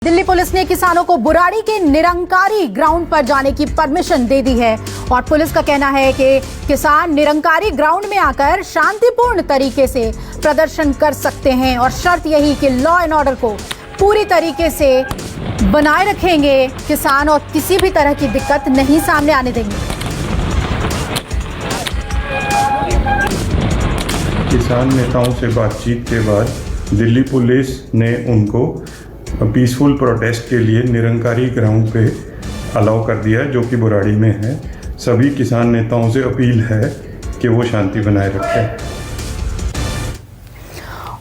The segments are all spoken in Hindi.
दिल्ली पुलिस ने किसानों को बुराड़ी के निरंकारी ग्राउंड पर जाने की परमिशन दे दी है और पुलिस का कहना है कि किसान निरंकारी ग्राउंड में आकर शांतिपूर्ण तरीके से प्रदर्शन कर सकते हैं और शर्त यही कि लॉ एंड ऑर्डर को पूरी तरीके से बनाए रखेंगे किसान और किसी भी तरह की दिक्कत नहीं सामने आने देंगे। किसान नेताओं से बातचीत के बाद दिल्ली पुलिस ने उनको पीसफुल प्रोटेस्ट के लिए निरंकारी ग्राउंड पे अलाउ कर दिया है, जो कि बुराड़ी में है। सभी किसान नेताओं से अपील है कि वो शांति बनाए रखें।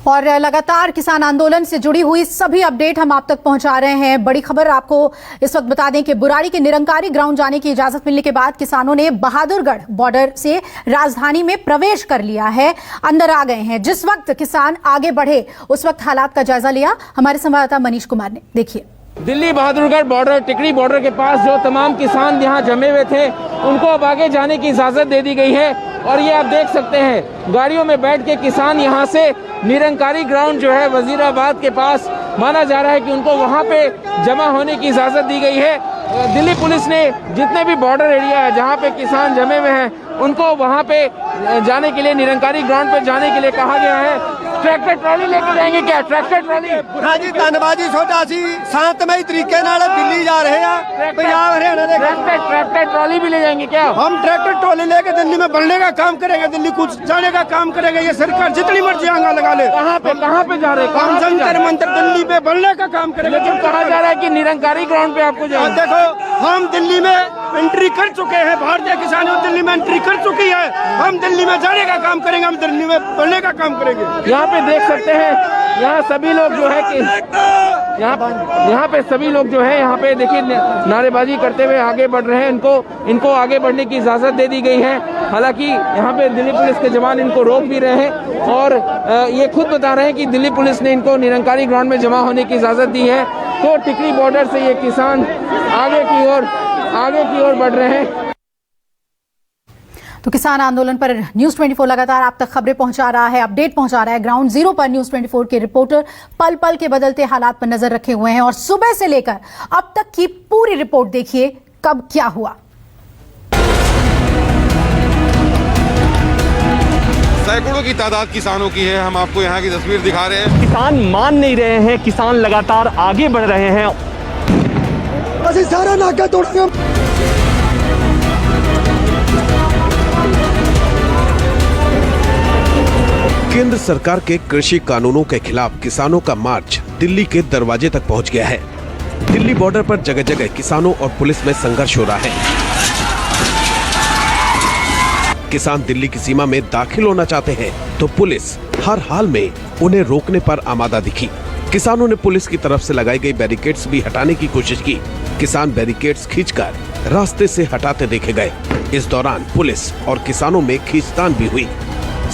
और लगातार किसान आंदोलन से जुड़ी हुई सभी अपडेट हम आप तक पहुंचा रहे हैं। बड़ी खबर आपको इस वक्त बता दें कि बुराड़ी के निरंकारी ग्राउंड जाने की इजाजत मिलने के बाद किसानों ने बहादुरगढ़ बॉर्डर से राजधानी में प्रवेश कर लिया है, अंदर आ गए हैं। जिस वक्त किसान आगे बढ़े उस वक्त हालात का जायजा लिया हमारे संवाददाता मनीष कुमार ने। देखिए, दिल्ली बहादुरगढ़ बॉर्डर टिकरी बॉर्डर के पास जो तमाम किसान यहाँ जमे हुए थे उनको अब आगे जाने की इजाजत दे दी गई है और ये आप देख सकते हैं गाड़ियों में बैठ के किसान यहाँ से निरंकारी ग्राउंड जो है वजीराबाद के पास माना जा रहा है कि उनको वहाँ पे जमा होने की इजाजत दी गई है। दिल्ली पुलिस ने जितने भी बॉर्डर एरिया है जहाँ पे किसान जमे हुए हैं उनको वहाँ पे जाने के लिए निरंकारी ग्राउंड पे जाने के लिए कहा गया है। ट्रैक्टर ट्रॉली लेके जाएंगे क्या? Tractor trolley? हाँ जी, धन्यवाद जी। छोटा सी शांतमय तरीके नाल दिल्ली जा रहे हैं, पंजाब हरियाणा दे। ट्रैक्टर ट्रॉली भी ले जाएंगे क्या? हम ट्रैक्टर ट्रॉली लेके दिल्ली में बढ़ने का काम करेंगे, दिल्ली कुछ जाने का काम करेंगे। ये सरकार जितनी मर्जी आंगा लगा ले। कहाँ पे जा रहे हैं? हम जंतर मंतर दिल्ली पे बढ़ने का काम करेंगे। लेकिन कहा जा रहा है कि निरंकारी ग्राउंड पे आपको जाना। देखो, हम दिल्ली में एंट्री कर चुके हैं, भारतीय किसानों दिल्ली में एंट्री कर चुकी है। हम दिल्ली में जाने का काम करेंगे, हम दिल्ली में बढ़ने का काम करेंगे। यहाँ पे देख सकते हैं, यहाँ सभी लोग जो है कि यहाँ पे सभी लोग जो है यहाँ पे देखिए नारेबाजी करते हुए आगे बढ़ रहे हैं। इनको आगे बढ़ने की इजाजत दे दी गई है। हालांकि यहाँ पे दिल्ली पुलिस के जवान इनको रोक भी रहे हैं और ये खुद बता रहे हैं कि दिल्ली पुलिस ने इनको निरंकारी ग्राउंड में जमा होने की इजाजत दी है। तो टिकरी बॉर्डर से ये किसान आगे की ओर बढ़ रहे हैं। तो किसान आंदोलन पर न्यूज़ 24 लगातार आप तक खबरें पहुंचा रहा है, अपडेट पहुंचा रहा है। ग्राउंड जीरो पर न्यूज़ 24 के रिपोर्टर पल पल के बदलते हालात पर नजर रखे हुए हैं और सुबह से लेकर अब तक की पूरी रिपोर्ट देखिए, कब क्या हुआ। सैकड़ों की तादाद किसानों की है। हम आपको यहाँ की तस्वीर दिखा रहे हैं। किसान मान नहीं रहे हैं, किसान लगातार आगे बढ़ रहे हैं। सारा नाका तोड़ केंद्र सरकार के कृषि कानूनों के खिलाफ किसानों का मार्च दिल्ली के दरवाजे तक पहुंच गया है। दिल्ली बॉर्डर पर जगह जगह किसानों और पुलिस में संघर्ष हो रहा है। किसान दिल्ली की सीमा में दाखिल होना चाहते हैं तो पुलिस हर हाल में उन्हें रोकने पर आमादा दिखी। किसानों ने पुलिस की तरफ से लगाई गई बैरिकेड्स भी हटाने की कोशिश की। किसान बैरिकेड्स खींचकर रास्ते से हटाते देखे गए। इस दौरान पुलिस और किसानों में खींचतान भी हुई।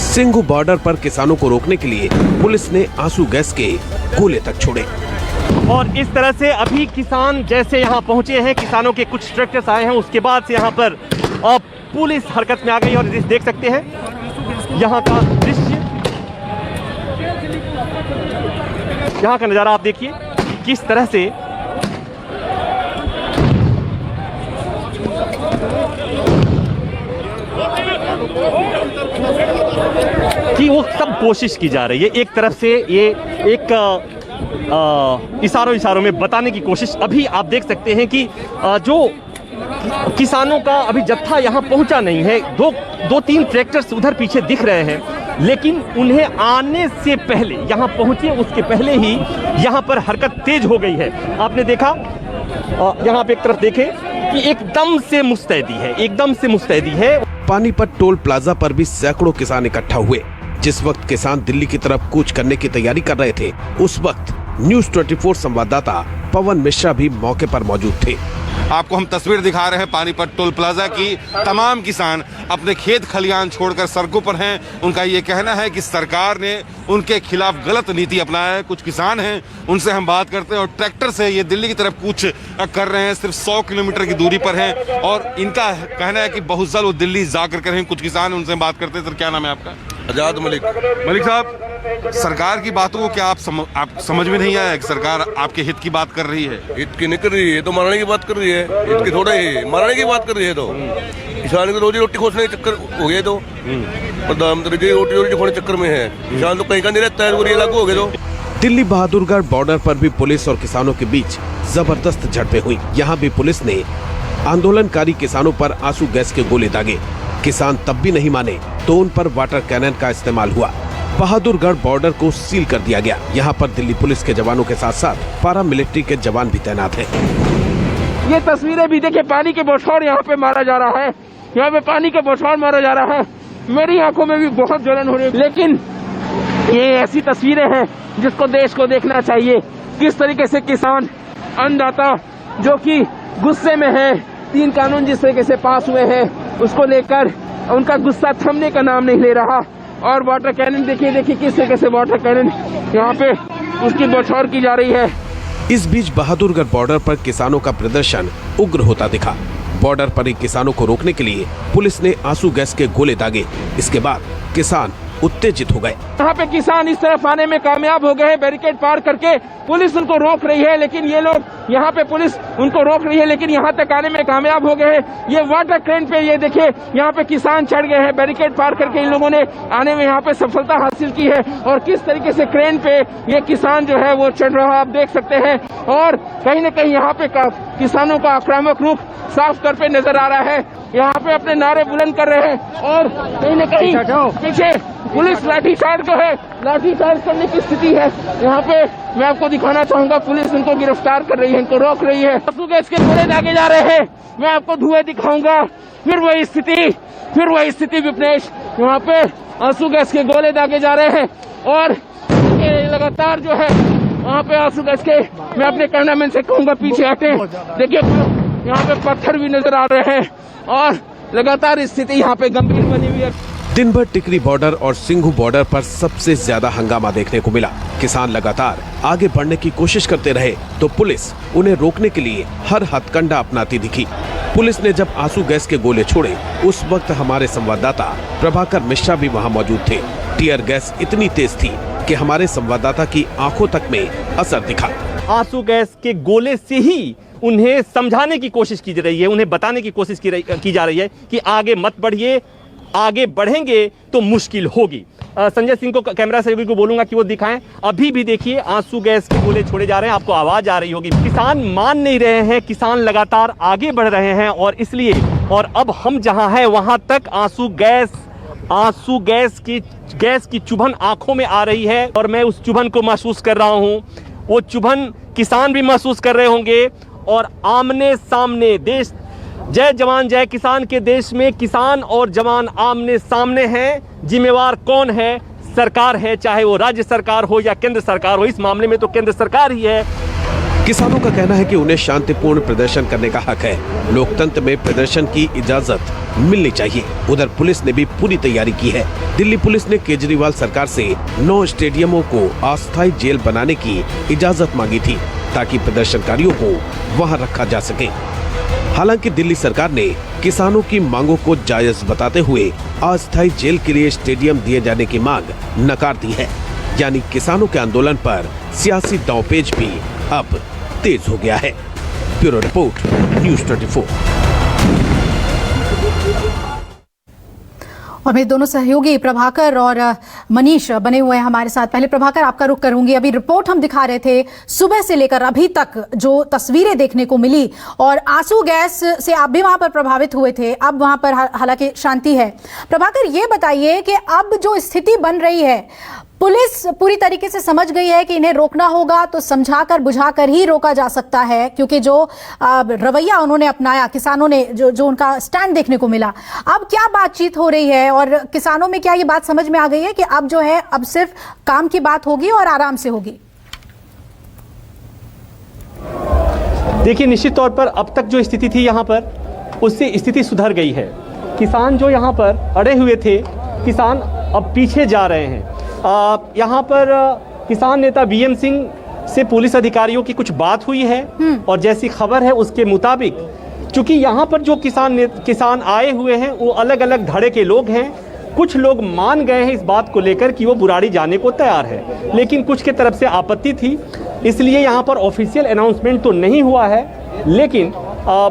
सिंघू बॉर्डर पर किसानों को रोकने के लिए पुलिस ने आंसू गैस के गोले तक छोड़े। और इस तरह से अभी किसान जैसे यहाँ पहुँचे हैं, किसानों के कुछ ट्रैक्टर्स आए हैं, उसके बाद से यहाँ पर पुलिस हरकत में आ गई। और देख सकते हैं यहाँ का दृश्य, यहाँ का नज़ारा आप देखिए किस तरह से कि वो सब कोशिश की जा रही है। एक तरफ से ये एक इशारों में बताने की कोशिश। अभी आप देख सकते हैं कि जो किसानों का अभी जत्था यहाँ पहुँचा नहीं है। दो तीन ट्रैक्टर्स उधर पीछे दिख रहे हैं, लेकिन उन्हें आने से पहले यहाँ पहुँचे उसके पहले ही यहाँ पर हरकत तेज हो गई है। आपने देखा यहाँ पे एक तरफ देखें कि एकदम से मुस्तैदी है। पानीपत टोल प्लाजा पर भी सैकड़ों किसान इकट्ठा हुए। जिस वक्त किसान दिल्ली की तरफ कूच करने की तैयारी कर रहे थे, उस वक्त न्यूज़ 24 संवाददाता पवन मिश्रा भी मौके पर मौजूद थे। आपको हम तस्वीर दिखा रहे हैं पानीपत टोल प्लाजा की। तमाम किसान अपने खेत खलियान छोड़कर सड़कों पर हैं। उनका ये कहना है कि सरकार ने उनके खिलाफ गलत नीति अपनाया है। कुछ किसान हैं, उनसे हम बात करते हैं। और ट्रैक्टर से ये दिल्ली की तरफ कूच कर रहे हैं, सिर्फ 100 किलोमीटर की दूरी पर हैं और इनका कहना है कि बहुत जल्द वो दिल्ली जाकर करें। कुछ किसान, उनसे बात करते हैं। सर, क्या नाम है आपका? आजाद मलिक। मलिक साहब, सरकार की बातों को क्या आप समझ में नहीं आया कि सरकार आपके हित की बात कर रही है? हित की नहीं कर रही है, तो मारने की बात कर रही है। हित की थोड़ा ही मारने की बात कर रही है। तो किसान की रोजी रोटी खोजने के चक्कर हो गए। तो प्रधानमंत्री जी रोटी खोने चक्कर में है। किसान तो कहीं का नहीं रहता है, वो लागू हो गए। तो दिल्ली बहादुरगढ़ बॉर्डर पर भी पुलिस और किसानों के बीच जबरदस्त झड़पें हुई। यहाँ भी पुलिस ने आंदोलनकारी किसानों पर आंसू गैस के गोले दागे। किसान तब भी नहीं माने तो उन पर वाटर कैनन का इस्तेमाल हुआ। बहादुरगढ़ बॉर्डर को सील कर दिया गया। यहाँ पर दिल्ली पुलिस के जवानों के साथ साथ पारा मिलिट्री के जवान भी तैनात हैं। ये तस्वीरें भी देखिए, पानी के बौछार यहाँ पे मारा जा रहा है। यहाँ पे पानी के बौछार मारा जा रहा है। मेरी आंखों में भी बहुत जलन हो रही है, लेकिन ये ऐसी तस्वीरें हैं जिसको देश को देखना चाहिए। किस तरीके से किसान अन्नदाता जो कि गुस्से में है, 3 कानून जिस तरीके से पास हुए हैं उसको लेकर उनका गुस्सा थमने का नाम नहीं ले रहा। और वाटर कैनन देखिए किस तरीके से वाटर कैनन यहाँ पे उसकी बौछार की जा रही है। इस बीच बहादुरगढ़ बॉर्डर पर किसानों का प्रदर्शन उग्र होता दिखा। बॉर्डर पर ही किसानों को रोकने के लिए पुलिस ने आंसू गैस के गोले दागे। इसके बाद किसान उत्तेजित हो गए। यहाँ पे किसान इस तरफ आने में कामयाब हो गए हैं, बैरिकेड पार करके पुलिस उनको रोक रही है, लेकिन ये लोग यहाँ पे पुलिस उनको रोक रही है, लेकिन यहाँ तक आने में कामयाब हो गए हैं। ये वाटर क्रेन पे ये देखिए यहाँ पे किसान चढ़ गए हैं, बैरिकेड पार करके इन लोगों ने आने में यहाँ पे सफलता हासिल की है। और किस तरीके से क्रेन पे ये किसान जो है वो चढ़ रहा है आप देख सकते हैं। और कहीं न कहीं यहाँ पे किसानों का आक्रामक रूप साफ तौर पे नजर आ रहा है। यहाँ पे अपने नारे बुलंद कर रहे हैं और कहीं न कहीं पीछे पुलिस लाठीचार्ज जो है, लाठीचार्ज करने की स्थिति है। यहाँ पे मैं आपको दिखाना चाहूंगा, पुलिस उनको गिरफ्तार कर रही है, इनको रोक रही है। आंसू गैस के गोले दागे जा रहे हैं। मैं आपको धुएं दिखाऊंगा। फिर वही स्थिति विपनेश, यहाँ पे आंसू गैस के गोले दागे जा रहे हैं और लगातार जो है वहाँ पे आंसू गैस के, मैं अपने कैमरामैन से कहूंगा पीछे हटे। देखिए यहाँ पे पत्थर भी नजर आ रहे हैं और लगातार स्थिति यहाँ पे गंभीर बनी हुई है। दिन भर टिकरी बॉर्डर और सिंघू बॉर्डर पर सबसे ज्यादा हंगामा देखने को मिला। किसान लगातार आगे बढ़ने की कोशिश करते रहे तो पुलिस उन्हें रोकने के लिए हर हथकंडा अपनाती दिखी। पुलिस ने जब आंसू गैस के गोले छोड़े उस वक्त हमारे संवाददाता प्रभाकर मिश्रा भी वहां मौजूद थे। टीयर गैस इतनी तेज थी कि हमारे संवाददाता की आंखों तक में असर दिखा। आंसू गैस के गोले से ही उन्हें समझाने की कोशिश की जा रही है, उन्हें बताने की कोशिश की जा रही है कि आगे मत बढ़िए, आगे बढ़ेंगे तो मुश्किल होगी। संजय सिंह को, कैमरा सेवी को बोलूंगा कि वो दिखाएं। अभी भी देखिए आंसू गैस के गोले छोड़े जा रहे हैं, आपको आवाज आ रही होगी। किसान मान नहीं रहे हैं, किसान लगातार आगे बढ़ रहे हैं और इसलिए, और अब हम जहां हैं वहां तक आंसू गैस की चुभन आंखों में आ रही है और मैं उस चुभन को महसूस कर रहा हूं। वो चुभन किसान भी महसूस कर रहे होंगे और आमने सामने देश, जय जवान जय किसान के देश में किसान और जवान आमने सामने हैं। जिम्मेवार कौन है? सरकार है, चाहे वो राज्य सरकार हो या केंद्र सरकार हो। इस मामले में तो केंद्र सरकार ही है। किसानों का कहना है कि उन्हें शांतिपूर्ण प्रदर्शन करने का हक है। लोकतंत्र में प्रदर्शन की इजाजत मिलनी चाहिए। उधर पुलिस ने भी पूरी तैयारी की है। दिल्ली पुलिस ने केजरीवाल सरकार से 9 स्टेडियमों को अस्थायी जेल बनाने की इजाजत मांगी थी ताकि प्रदर्शनकारियों को वहां रखा जा सके। हालांकि दिल्ली सरकार ने किसानों की मांगों को जायज बताते हुए अस्थायी जेल के लिए स्टेडियम दिए जाने की मांग नकार दी है। यानी किसानों के आंदोलन पर सियासी दांवपेच भी अब तेज हो गया है। Bureau report, news 24। और मेरे दोनों सहयोगी प्रभाकर और मनीष बने हुए हैं हमारे साथ। पहले प्रभाकर आपका रुख करूंगी। अभी रिपोर्ट हम दिखा रहे थे, सुबह से लेकर अभी तक जो तस्वीरें देखने को मिली और आंसू गैस से आप भी वहां पर प्रभावित हुए थे, अब वहां पर हालांकि शांति है। प्रभाकर ये बताइए कि अब जो स्थिति बन रही है, पुलिस पूरी तरीके से समझ गई है कि इन्हें रोकना होगा तो समझाकर बुझाकर ही रोका जा सकता है, क्योंकि जो रवैया उन्होंने अपनाया, किसानों ने जो उनका स्टैंड देखने को मिला। अब क्या बातचीत हो रही है और किसानों में क्या ये बात समझ में आ गई है कि अब जो है अब सिर्फ काम की बात होगी और आराम से होगी? देखिए, निश्चित तौर पर अब तक जो स्थिति थी यहाँ पर, उससे स्थिति सुधर गई है। किसान जो यहाँ पर अड़े हुए थे, किसान अब पीछे जा रहे हैं। यहाँ पर किसान नेता बीएम सिंह से पुलिस अधिकारियों की कुछ बात हुई है और जैसी खबर है उसके मुताबिक, चूंकि यहाँ पर जो किसान आए हुए हैं वो अलग अलग धड़े के लोग हैं, कुछ लोग मान गए हैं इस बात को लेकर कि वो बुराड़ी जाने को तैयार है, लेकिन कुछ की तरफ से आपत्ति थी, इसलिए यहाँ पर ऑफिशियल अनाउंसमेंट तो नहीं हुआ है। लेकिन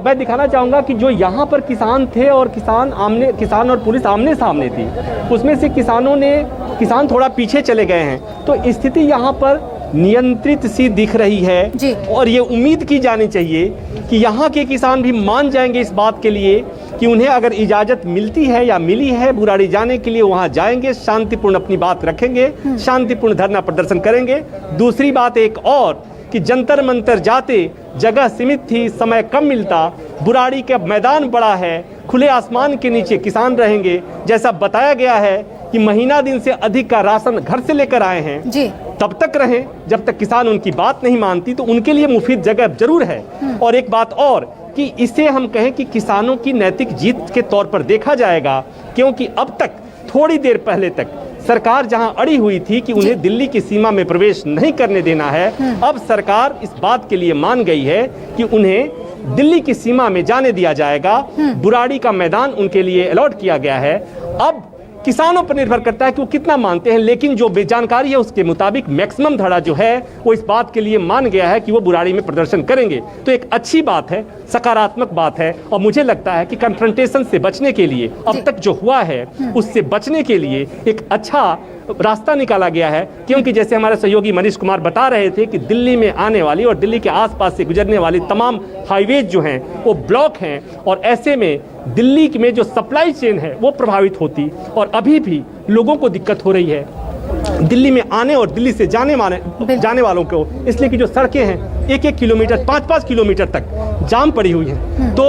मैं दिखाना चाहूँगा कि जो यहाँ पर किसान थे और किसान और पुलिस आमने सामने थी, उसमें से किसान थोड़ा पीछे चले गए हैं, तो स्थिति यहाँ पर नियंत्रित सी दिख रही है जी। और ये उम्मीद की जानी चाहिए कि यहाँ के किसान भी मान जाएंगे इस बात के लिए कि उन्हें अगर इजाज़त मिलती है या मिली है बुराड़ी जाने के लिए, वहाँ जाएंगे, शांतिपूर्ण अपनी बात रखेंगे, शांतिपूर्ण धरना प्रदर्शन करेंगे। दूसरी बात एक और कि जंतर मंतर जाते, जगह सीमित थी, समय कम मिलता, बुराड़ी का मैदान बड़ा है, खुले आसमान के नीचे किसान रहेंगे, जैसा बताया गया है कि महीना दिन से अधिक का राशन घर से लेकर आए हैं जी। तब तक रहें जब तक किसान उनकी बात नहीं मानती, तो उनके लिए मुफीद जगह जरूर है। और एक बात और कि इसे हम कहें कि किसानों की नैतिक जीत के तौर पर देखा जाएगा, क्योंकि अब तक थोड़ी देर पहले तक सरकार जहां अड़ी हुई थी कि उन्हें दिल्ली की सीमा में प्रवेश नहीं करने देना है, अब सरकार इस बात के लिए मान गई है कि उन्हें दिल्ली की सीमा में जाने दिया जाएगा। बुराड़ी का मैदान उनके लिए अलॉट किया गया है। अब किसानों पर निर्भर करता है कि वो कितना मानते हैं, लेकिन जो जानकारी है उसके मुताबिक मैक्सिमम धड़ा जो है वो इस बात के लिए मान गया है कि वो बुराड़ी में प्रदर्शन करेंगे। तो एक अच्छी बात है, सकारात्मक बात है, और मुझे लगता है कि कन्फ्रंटेशन से बचने के लिए, अब तक जो हुआ है उससे बचने के लिए एक अच्छा रास्ता निकाला गया है। क्योंकि जैसे हमारे सहयोगी मनीष कुमार बता रहे थे कि दिल्ली में आने वाली और दिल्ली के आसपास से गुजरने वाली तमाम हाईवेज जो हैं वो ब्लॉक हैं, और ऐसे में दिल्ली में जो सप्लाई चेन है वो प्रभावित होती, और अभी भी लोगों को दिक्कत हो रही है दिल्ली में आने और दिल्ली से जाने वालों को, इसलिए कि जो सड़कें हैं 1-1 किलोमीटर 5-5 किलोमीटर तक जाम पड़ी हुई हैं। तो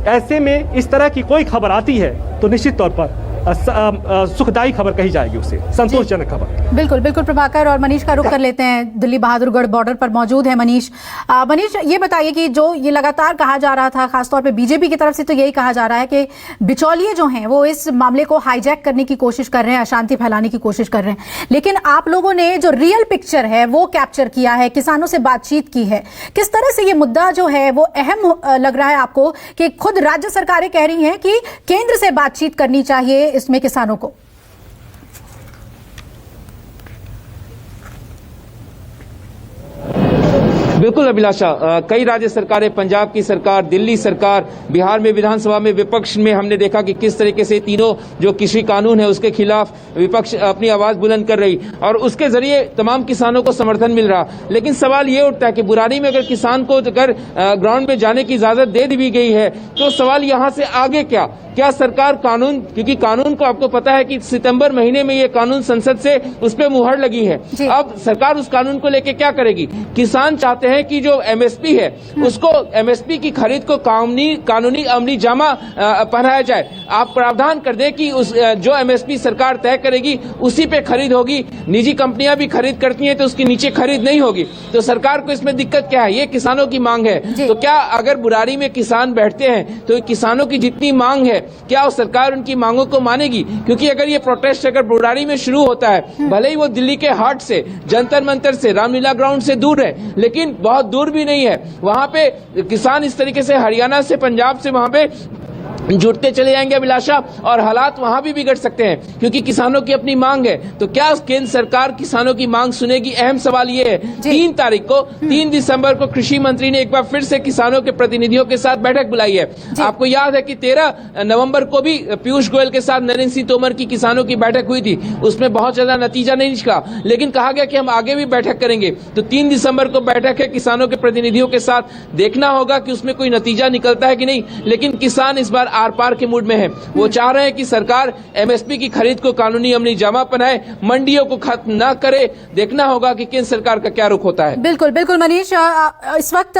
ऐसे में इस तरह की कोई खबर आती है तो निश्चित तौर पर सुखदायी खबर कही जाएगी, उसे संतोषजनक खबर। बिल्कुल बिल्कुल प्रभाकर और मनीष का रुख कर लेते हैं। दिल्ली बहादुरगढ़ बॉर्डर पर मौजूद है मनीष। मनीष, ये बताइए कि जो ये लगातार कहा जा रहा था, खासतौर पे बीजेपी की तरफ से तो यही कहा जा रहा है कि बिचौलिए जो हैं वो इस मामले को हाईजैक करने की कोशिश कर रहे हैं, अशांति फैलाने की कोशिश कर रहे हैं, लेकिन आप लोगों ने जो रियल पिक्चर है वो कैप्चर किया है, किसानों से बातचीत की है। किस तरह से ये मुद्दा जो है वो अहम लग रहा है आपको कि खुद राज्य सरकारें कह रही हैं कि केंद्र से बातचीत करनी चाहिए इसमें किसानों को? बिल्कुल अभिलाषा, कई राज्य सरकारें, पंजाब की सरकार, दिल्ली सरकार, बिहार में विधानसभा में विपक्ष में हमने देखा कि किस तरीके से तीनों जो कृषि कानून है उसके खिलाफ विपक्ष अपनी आवाज बुलंद कर रही, और उसके जरिए तमाम किसानों को समर्थन मिल रहा। लेकिन सवाल ये उठता है कि बुराड़ी में अगर किसान को अगर ग्राउंड में जाने की इजाजत दे दी गई है तो सवाल यहाँ से आगे क्या सरकार कानून, क्योंकि कानून को आपको पता है कि सितंबर महीने में ये कानून संसद से उस पर मुहर लगी है। अब सरकार उस कानून को लेके क्या करेगी? किसान चाहते हैं कि जो एमएसपी है उसको, एमएसपी की खरीद को कानूनी अमली जामा पहनाया जाए। आप प्रावधान कर दें कि उस जो एमएसपी सरकार तय करेगी उसी पे खरीद होगी। निजी कंपनियां भी खरीद करती हैं तो उसके नीचे खरीद नहीं होगी। तो सरकार को इसमें दिक्कत क्या है? ये किसानों की मांग है। तो क्या अगर बुराड़ी में किसान बैठते हैं तो किसानों की जितनी मांग है क्या सरकार उनकी मांगों को मानेगी? क्योंकि अगर ये प्रोटेस्ट अगर बुराड़ी में शुरू होता है, भले ही वो दिल्ली के हार्ट से, जंतर मंतर से, रामलीला ग्राउंड से दूर है, लेकिन बहुत दूर भी नहीं है। वहां पे किसान इस तरीके से हरियाणा से, पंजाब से वहां पे जुटते चले जाएंगे अभिलाषा, और हालात वहां भी बिगड़ सकते हैं क्योंकि किसानों की अपनी मांग है। तो क्या केंद्र सरकार किसानों की मांग सुनेगी? अहम सवाल ये है। 3 दिसंबर को कृषि मंत्री ने एक बार फिर से किसानों के प्रतिनिधियों के साथ बैठक बुलाई है। आपको याद है कि 13 नवंबर को भी पीयूष गोयल के साथ नरेंद्र सिंह तोमर की किसानों की बैठक हुई थी। उसमें बहुत ज्यादा नतीजा नहीं निकला, लेकिन कहा गया कि हम आगे भी बैठक करेंगे। तो 3 दिसंबर को बैठक है किसानों के प्रतिनिधियों के साथ, देखना होगा कि उसमें कोई नतीजा निकलता है कि नहीं। लेकिन किसान इस बार आर पार के मूड में है। वो चाह रहे हैं कि सरकार एमएसपी की खरीद को कानूनी अमली जामा पहनाए, मंडियों को खत्म न करे। देखना होगा कि केंद्र सरकार का क्या रुख होता है। बिल्कुल बिल्कुल मनीष, इस वक्त